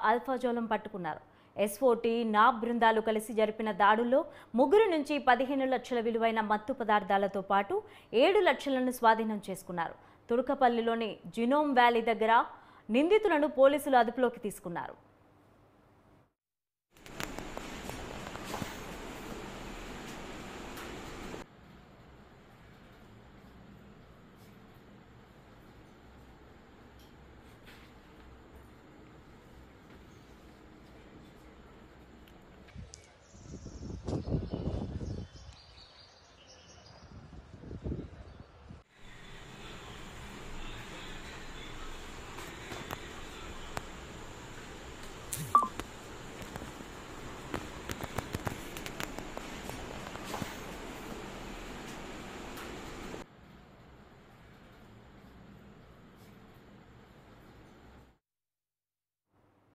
అల్ఫాజోలం పట్టుకున్నారు. SOT, knob బృందాలు కలిసి జరిపిన దాడుల్లో 3 నుంచి 15 లక్షల విలువైన మత్తు పదార్థాలతో పాటు 7 లక్షలను స్వాధీనం చేసుకున్నారు. తుర్కపల్లిలోని జినోమ్ వ్యాలీ దగ్గర నిందితులను పోలీసులు అదుపులోకి తీసుకున్నారు.